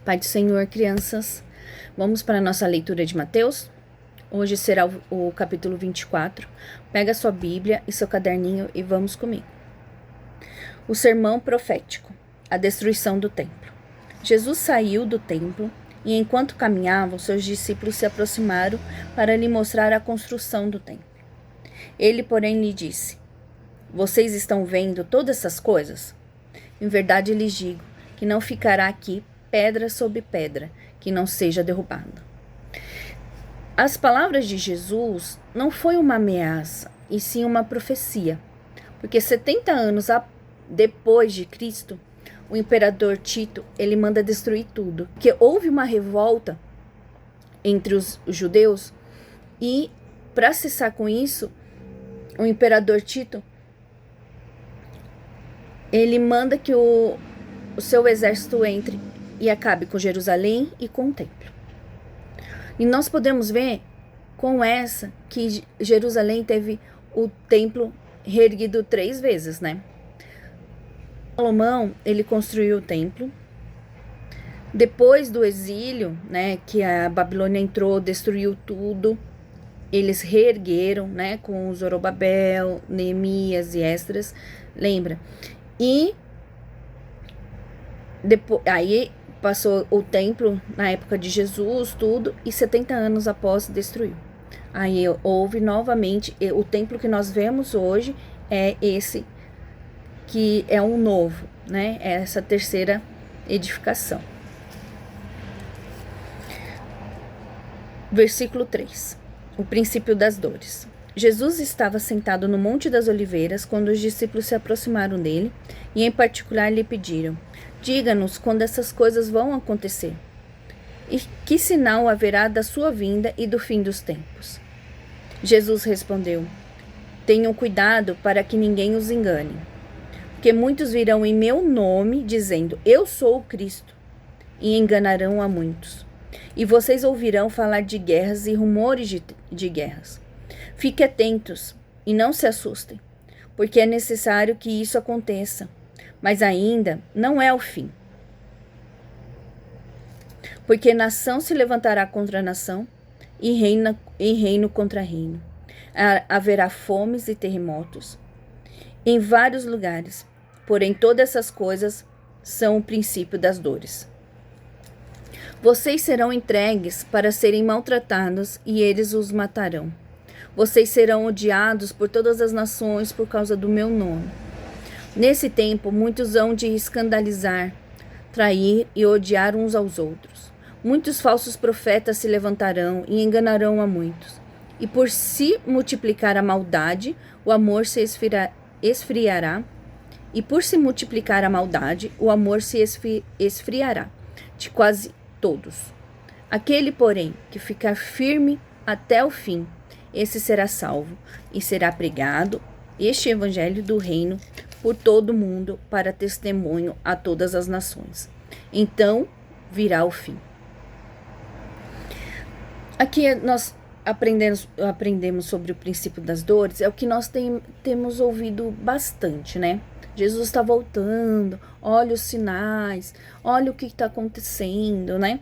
Pai do Senhor, crianças, vamos para a nossa leitura de Mateus? Hoje será o capítulo 24. Pega sua Bíblia e seu caderninho e vamos comigo. O sermão profético, a destruição do templo. Jesus saiu do templo e, enquanto caminhavam, seus discípulos se aproximaram para lhe mostrar a construção do templo. Ele, porém, lhe disse: Vocês estão vendo todas essas coisas? Em verdade lhes digo que não ficará aqui pedra sobre pedra que não seja derrubada. As palavras de Jesus não foi uma ameaça, e sim uma profecia, porque 70 anos depois de Cristo, o imperador Tito, ele manda destruir tudo, porque houve uma revolta entre os judeus, e para cessar com isso, o imperador Tito, ele manda que o seu exército entre e acabe com Jerusalém e com o templo. E nós podemos ver com essa que Jerusalém teve o templo reerguido 3 vezes, né? Salomão, ele construiu o templo. Depois do exílio, né, que a Babilônia entrou, destruiu tudo, eles reergueram, né, com Zorobabel, Neemias e Esdras, lembra? E depois, aí passou o templo na época de Jesus, tudo, e 70 anos após destruiu. Aí houve novamente, o templo que nós vemos hoje é esse, que é um novo, né? É essa terceira edificação. Versículo 3. O princípio das dores. Jesus estava sentado no Monte das Oliveiras quando os discípulos se aproximaram dele e, em particular, lhe pediram: Diga-nos quando essas coisas vão acontecer. E que sinal haverá da sua vinda e do fim dos tempos? Jesus respondeu: Tenham cuidado para que ninguém os engane. Porque muitos virão em meu nome, dizendo: Eu sou o Cristo, e enganarão a muitos. E vocês ouvirão falar de guerras e rumores de guerras. Fiquem atentos e não se assustem, porque é necessário que isso aconteça, mas ainda não é o fim. Porque nação se levantará contra nação e reino contra reino. Haverá fomes e terremotos em vários lugares, porém todas essas coisas são o princípio das dores. Vocês serão entregues para serem maltratados e eles os matarão. Vocês serão odiados por todas as nações por causa do meu nome. Nesse tempo, muitos hão de escandalizar, trair e odiar uns aos outros. Muitos falsos profetas se levantarão e enganarão a muitos. E por se multiplicar a maldade, o amor se esfriará. E por se multiplicar a maldade, o amor se esfriará de quase todos. Aquele, porém, que ficar firme até o fim, esse será salvo, e será pregado este evangelho do reino por todo o mundo para testemunho a todas as nações. Então virá o fim. Aqui nós aprendemos sobre o princípio das dores, é o que nós temos ouvido bastante, né? Jesus está voltando, olha os sinais, olha o que está acontecendo, né?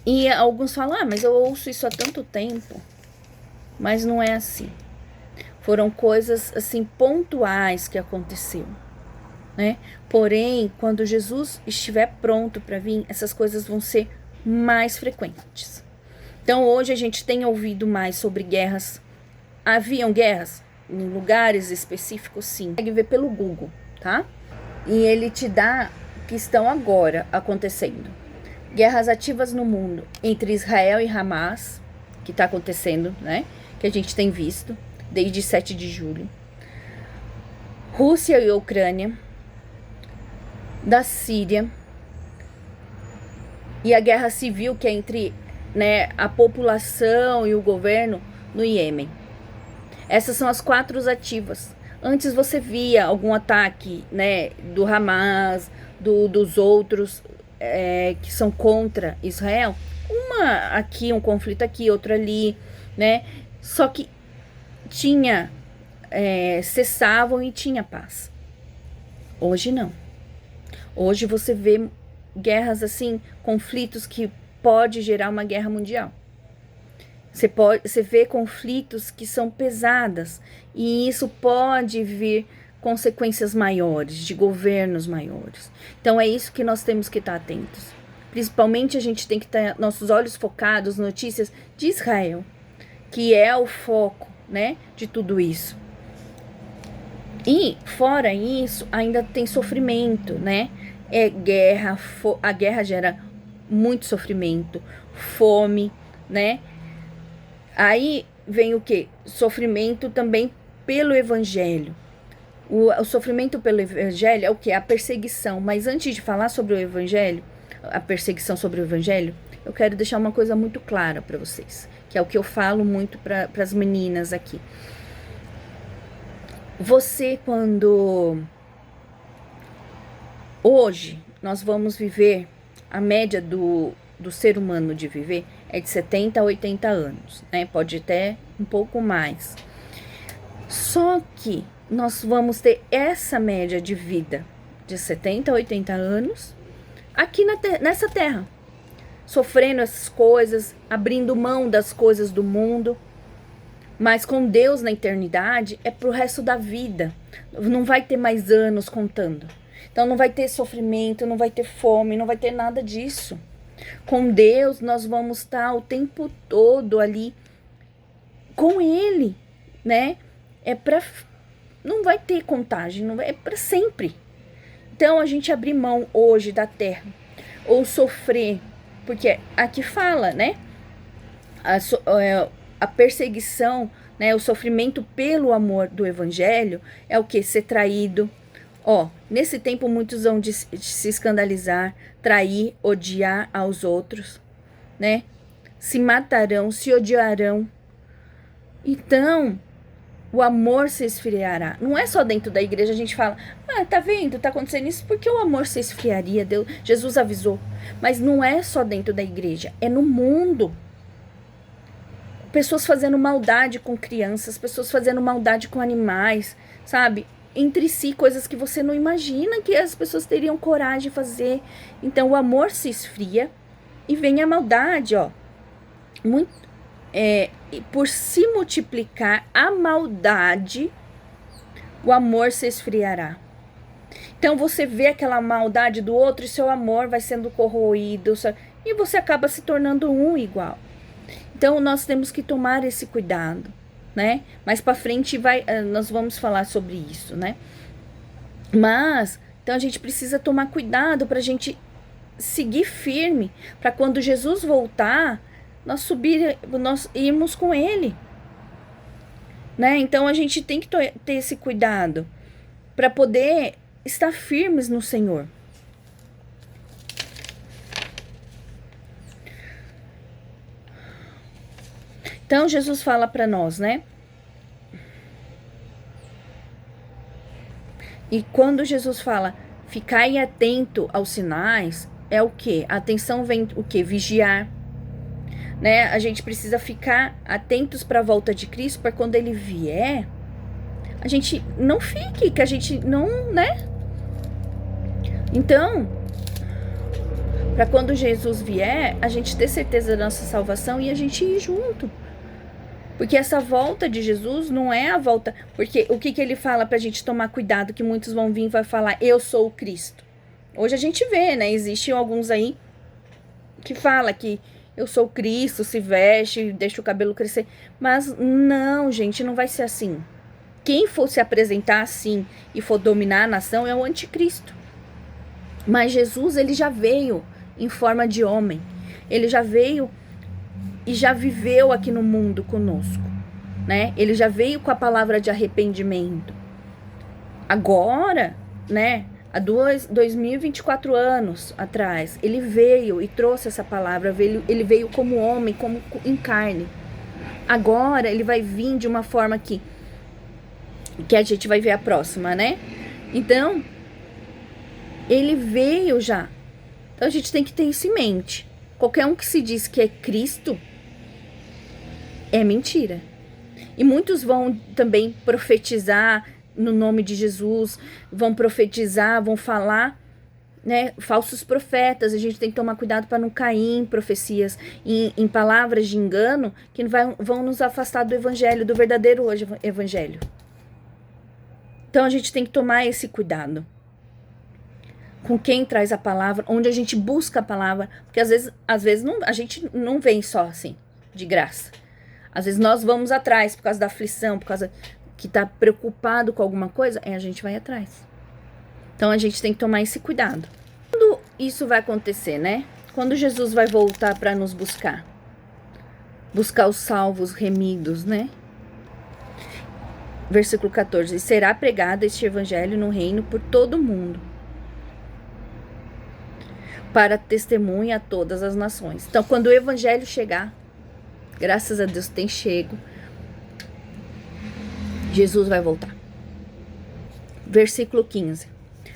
E alguns falam: mas eu ouço isso há tanto tempo. Mas não é assim. Foram coisas assim pontuais que aconteceram, né? Porém, quando Jesus estiver pronto para vir, essas coisas vão ser mais frequentes. Então, hoje a gente tem ouvido mais sobre guerras. Haviam guerras em lugares específicos, sim. Consegue ver pelo Google, tá? E ele te dá que estão agora acontecendo. Guerras ativas no mundo entre Israel e Hamas, que está acontecendo, né? Que a gente tem visto desde 7 de julho. Rússia e Ucrânia, da Síria, e a guerra civil que é entre, né, a população e o governo no Iêmen. Essas são as 4 ativas. Antes você via algum ataque, né, do Hamas, dos outros que são contra Israel. Uma aqui, um conflito aqui, outro ali, né? Só que cessavam e tinha paz. Hoje não. Hoje você vê guerras assim, conflitos que pode gerar uma guerra mundial. Você vê conflitos que são pesadas e isso pode vir consequências maiores, de governos maiores. Então é isso que nós temos que estar atentos. Principalmente a gente tem que ter nossos olhos focados, notícias de Israel, que é o foco, né, de tudo isso. E fora isso, ainda tem sofrimento, né? É guerra, a guerra gera muito sofrimento, fome, né? Aí vem o quê? Sofrimento também pelo evangelho. O sofrimento pelo evangelho é o quê? A perseguição. Mas antes de falar sobre o evangelho, a perseguição sobre o evangelho, eu quero deixar uma coisa muito clara para vocês, que é o que eu falo muito para as meninas aqui. Você, quando... Hoje, nós vamos viver, a média do ser humano de viver é de 70 a 80 anos, né? Pode até um pouco mais. Só que nós vamos ter essa média de vida de 70 a 80 anos aqui nessa terra, sofrendo essas coisas, abrindo mão das coisas do mundo. Mas com Deus na eternidade é pro resto da vida. Não vai ter mais anos contando. Então não vai ter sofrimento, não vai ter fome, não vai ter nada disso. Com Deus nós vamos estar o tempo todo ali com Ele, né? Não vai ter contagem, não vai, é para sempre. Então a gente abrir mão hoje da terra ou sofrer, porque aqui fala, né? A perseguição, né, o sofrimento pelo amor do evangelho é o que? Ser traído. Nesse tempo muitos vão de se escandalizar, trair, odiar aos outros, né? Se matarão, se odiarão. Então, o amor se esfriará. Não é só dentro da igreja a gente fala, tá vendo, tá acontecendo isso porque o amor se esfriaria, Jesus avisou. Mas não é só dentro da igreja, é no mundo. Pessoas fazendo maldade com crianças, pessoas fazendo maldade com animais, sabe? Entre si, coisas que você não imagina que as pessoas teriam coragem de fazer. Então, o amor se esfria e vem a maldade, por se multiplicar a maldade, o amor se esfriará. Então, você vê aquela maldade do outro e seu amor vai sendo corroído, e você acaba se tornando um igual. Então, nós temos que tomar esse cuidado, né? Mais para frente nós vamos falar sobre isso, né? Mas, então a gente precisa tomar cuidado para a gente seguir firme, para quando Jesus voltar, nós irmos com Ele, né? Então, a gente tem que ter esse cuidado para poder estar firmes no Senhor. Então, Jesus fala para nós, né? E quando Jesus fala, ficai atento aos sinais, é o quê? A atenção vem o quê? Vigiar, né? A gente precisa ficar atentos para a volta de Cristo, para quando Ele vier, a gente não fique, que a gente não, né? Então, para quando Jesus vier, a gente ter certeza da nossa salvação e a gente ir junto. Porque essa volta de Jesus não é a volta... Porque o que ele fala pra gente tomar cuidado, que muitos vão vir e vai falar, eu sou o Cristo. Hoje a gente vê, né? Existem alguns aí que fala que eu sou o Cristo, se veste, deixa o cabelo crescer. Mas não, gente, não vai ser assim. Quem for se apresentar assim e for dominar a nação é o anticristo. Mas Jesus, ele já veio em forma de homem. Ele já veio e já viveu aqui no mundo conosco, né? Ele já veio com a palavra de arrependimento. Agora, né? Há 2024 anos atrás, ele veio e trouxe essa palavra. Ele veio como homem, como em carne. Agora, ele vai vir de uma forma que a gente vai ver a próxima, né? Então, ele veio já. Então, a gente tem que ter isso em mente. Qualquer um que se diz que é Cristo, é mentira. E muitos vão também profetizar no nome de Jesus, vão profetizar, vão falar né, falsos profetas. A gente tem que tomar cuidado para não cair em profecias, em palavras de engano que vão nos afastar do evangelho, do verdadeiro evangelho. Então a gente tem que tomar esse cuidado com quem traz a palavra, onde a gente busca a palavra, porque às vezes não, a gente não vem só assim, de graça. Às vezes nós vamos atrás por causa da aflição, por causa que está preocupado com alguma coisa, a gente vai atrás. Então a gente tem que tomar esse cuidado. Quando isso vai acontecer, né? Quando Jesus vai voltar para nos buscar os salvos remidos, né? Versículo 14: será pregado este evangelho no reino por todo o mundo, para testemunha a todas as nações. Então, quando o evangelho chegar, graças a Deus tem chego, Jesus vai voltar. Versículo 15: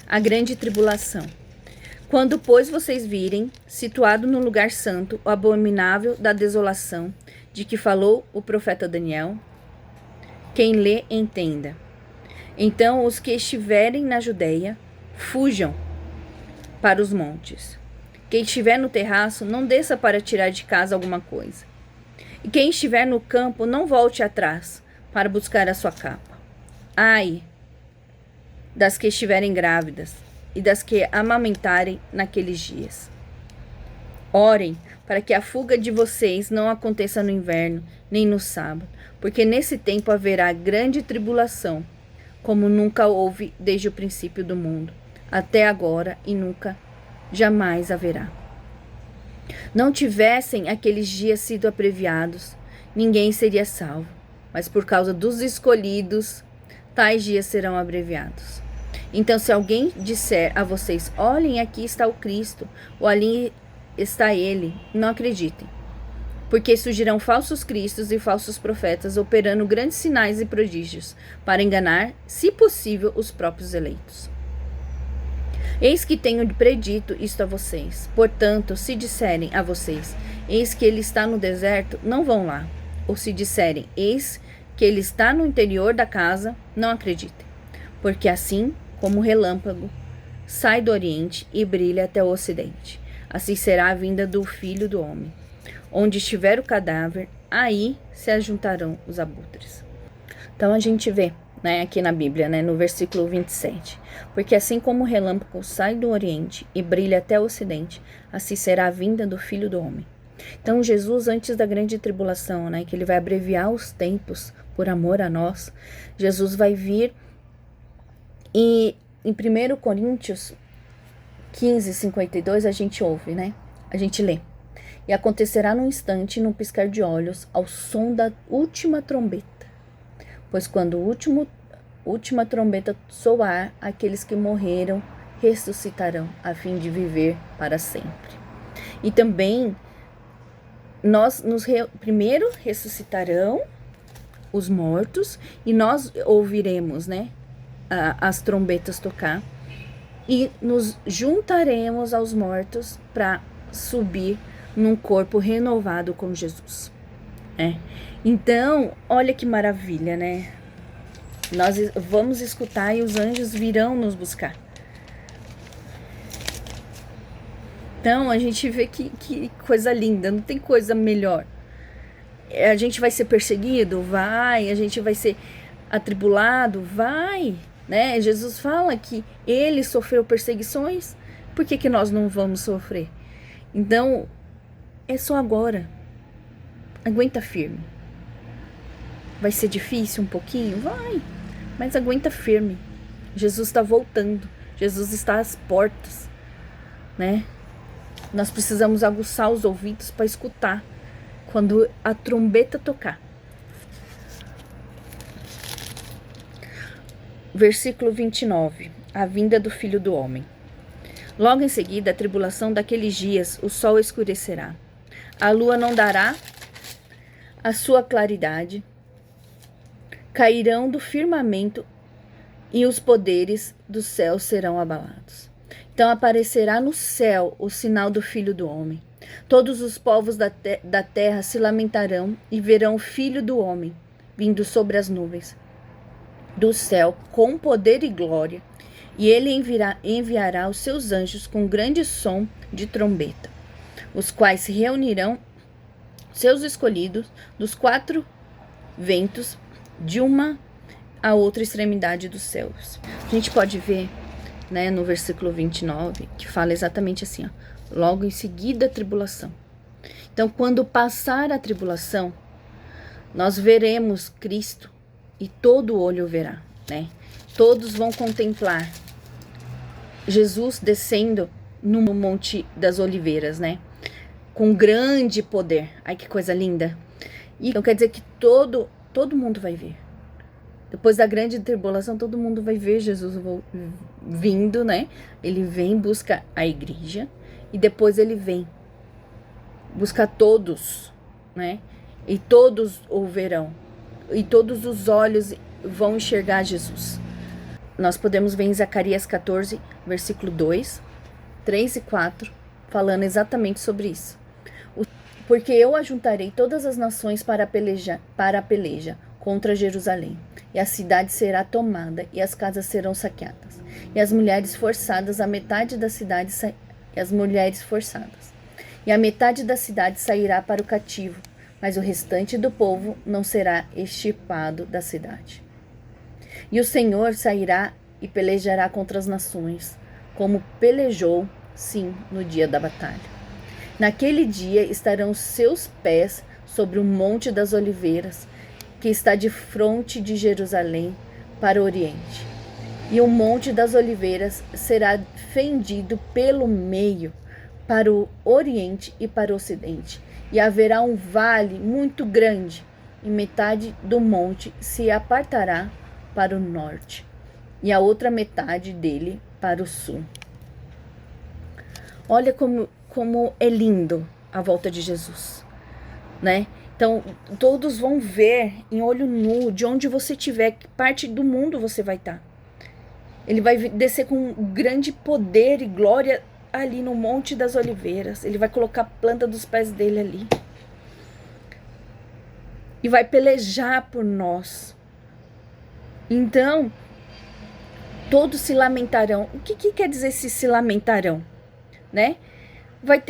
a grande tribulação. Quando, pois, vocês virem, situado no lugar santo, o abominável da desolação, de que falou o profeta Daniel, quem lê, entenda. Então, os que estiverem na Judeia, fujam para os montes. Quem estiver no terraço, não desça para tirar de casa alguma coisa. E quem estiver no campo, não volte atrás para buscar a sua capa. Ai das que estiverem grávidas e das que amamentarem naqueles dias. Orem para que a fuga de vocês não aconteça no inverno, nem no sábado, porque nesse tempo haverá grande tribulação, como nunca houve desde o princípio do mundo, até agora e nunca jamais haverá. Não tivessem aqueles dias sido abreviados, ninguém seria salvo, mas por causa dos escolhidos, tais dias serão abreviados. Então, se alguém disser a vocês, olhem, aqui está o Cristo, ou ali está ele, não acreditem, porque surgirão falsos cristos e falsos profetas, operando grandes sinais e prodígios, para enganar, se possível, os próprios eleitos. Eis que tenho predito isto a vocês. Portanto, se disserem a vocês, eis que ele está no deserto, não vão lá. Ou se disserem, eis que ele está no interior da casa, não acreditem. Porque assim como o relâmpago sai do oriente e brilha até o ocidente, assim será a vinda do Filho do Homem. Onde estiver o cadáver, aí se ajuntarão os abutres. Então a gente vê, né, aqui na Bíblia, né, no versículo 27. Porque assim como o relâmpago sai do oriente e brilha até o ocidente, assim será a vinda do Filho do Homem. Então Jesus, antes da grande tribulação, né, que ele vai abreviar os tempos por amor a nós, Jesus vai vir e em 1 Coríntios 15, 52, a gente ouve, né, a gente lê. E acontecerá num instante, num piscar de olhos, ao som da última trombeta. Pois quando a última trombeta soar, aqueles que morreram ressuscitarão, a fim de viver para sempre. E também, primeiro ressuscitarão os mortos, e nós ouviremos, né, as trombetas tocar, e nos juntaremos aos mortos para subir num corpo renovado com Jesus. Então, olha que maravilha, né? Nós vamos escutar e os anjos virão nos buscar. Então, a gente vê que coisa linda, não tem coisa melhor. A gente vai ser perseguido? Vai. A gente vai ser atribulado? Vai. Né? Jesus fala que ele sofreu perseguições, por que nós não vamos sofrer? Então, é só agora. Aguenta firme. Vai ser difícil um pouquinho? Vai. Mas aguenta firme. Jesus está voltando. Jesus está às portas, né? Nós precisamos aguçar os ouvidos para escutar quando a trombeta tocar. Versículo 29. A vinda do Filho do Homem. Logo em seguida, a tribulação daqueles dias, o sol escurecerá. A lua não dará a sua claridade. Cairão do firmamento e os poderes do céu serão abalados. Então aparecerá no céu o sinal do Filho do Homem. Todos os povos da terra se lamentarão e verão o Filho do Homem vindo sobre as nuvens do céu com poder e glória. E ele enviará os seus anjos com grande som de trombeta, os quais se reunirão seus escolhidos dos 4 ventos, de uma a outra extremidade dos céus. A gente pode ver, né, no versículo 29, que fala exatamente assim, ó, logo em seguida a tribulação. Então, quando passar a tribulação, nós veremos Cristo e todo olho verá, né? Todos vão contemplar Jesus descendo no Monte das Oliveiras, né? Com grande poder. Ai, que coisa linda. E então quer dizer que todo mundo vai ver. Depois da grande tribulação, todo mundo vai ver Jesus vindo, né? Ele vem, busca a igreja, e depois ele vem buscar todos, né? E todos o verão, e todos os olhos vão enxergar Jesus. Nós podemos ver em Zacarias 14, versículo 2, 3 e 4, falando exatamente sobre isso. Porque eu ajuntarei todas as nações para a peleja contra Jerusalém, e a cidade será tomada, e as casas serão saqueadas, e as mulheres forçadas, a metade da cidade e a metade da cidade sairá para o cativo, mas o restante do povo não será extirpado da cidade. E o Senhor sairá e pelejará contra as nações, como pelejou, sim, no dia da batalha. Naquele dia estarão seus pés sobre o Monte das Oliveiras, que está de fronte de Jerusalém para o oriente. E o Monte das Oliveiras será fendido pelo meio para o oriente e para o ocidente. E haverá um vale muito grande, e metade do monte se apartará para o norte, e a outra metade dele para o sul. Olha como é lindo a volta de Jesus, né? Então, todos vão ver em olho nu, de onde você estiver, que parte do mundo você vai estar. Ele vai descer com grande poder e glória ali no Monte das Oliveiras. Ele vai colocar a planta dos pés dele ali. E vai pelejar por nós. Então, todos se lamentarão. O que quer dizer se lamentarão? Né? Vai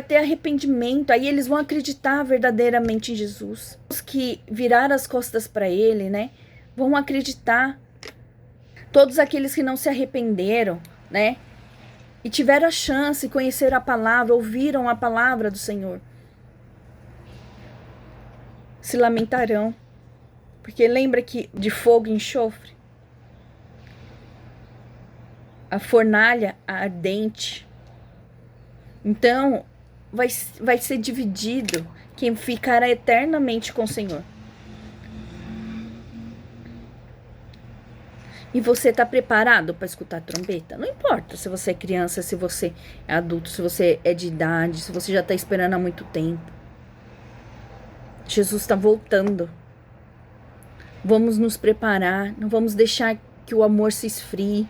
ter arrependimento, aí eles vão acreditar verdadeiramente em Jesus. Os que viraram as costas para ele, né, vão acreditar. Todos aqueles que não se arrependeram, né, e tiveram a chance, conheceram a palavra, ouviram a palavra do Senhor, se lamentarão. Porque lembra que de fogo e enxofre, a fornalha ardente. Então, vai ser dividido quem ficará eternamente com o Senhor. E você está preparado para escutar a trombeta? Não importa se você é criança, se você é adulto, se você é de idade, se você já está esperando há muito tempo. Jesus está voltando. Vamos nos preparar, não vamos deixar que o amor se esfrie.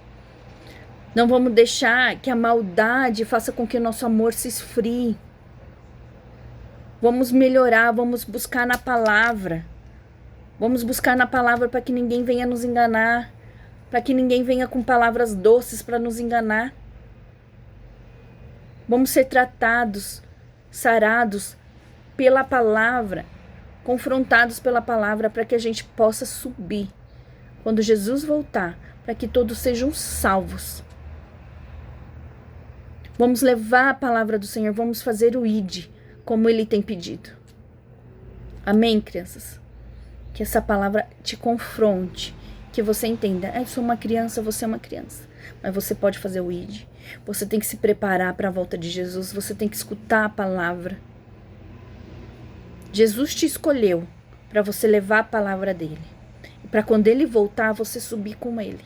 Não vamos deixar que a maldade faça com que o nosso amor se esfrie. Vamos melhorar, vamos buscar na palavra. Vamos buscar na palavra para que ninguém venha nos enganar. Para que ninguém venha com palavras doces para nos enganar. Vamos ser tratados, sarados pela palavra, confrontados pela palavra, para que a gente possa subir quando Jesus voltar, para que todos sejam salvos. Vamos levar a palavra do Senhor, vamos fazer o ID, como Ele tem pedido. Amém, crianças? Que essa palavra te confronte, que você entenda. Eu sou uma criança, você é uma criança, mas você pode fazer o ID. Você tem que se preparar para a volta de Jesus, você tem que escutar a palavra. Jesus te escolheu para você levar a palavra dele. E para quando ele voltar, você subir com ele.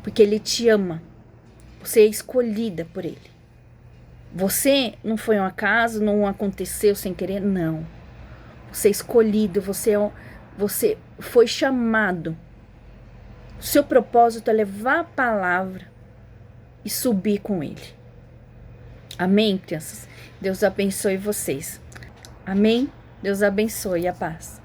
Porque ele te ama. Você é escolhida por ele. Você não foi um acaso, não aconteceu sem querer, não. Você é escolhido, você foi chamado. O seu propósito é levar a palavra e subir com ele. Amém, crianças? Deus abençoe vocês. Amém? Deus abençoe a paz.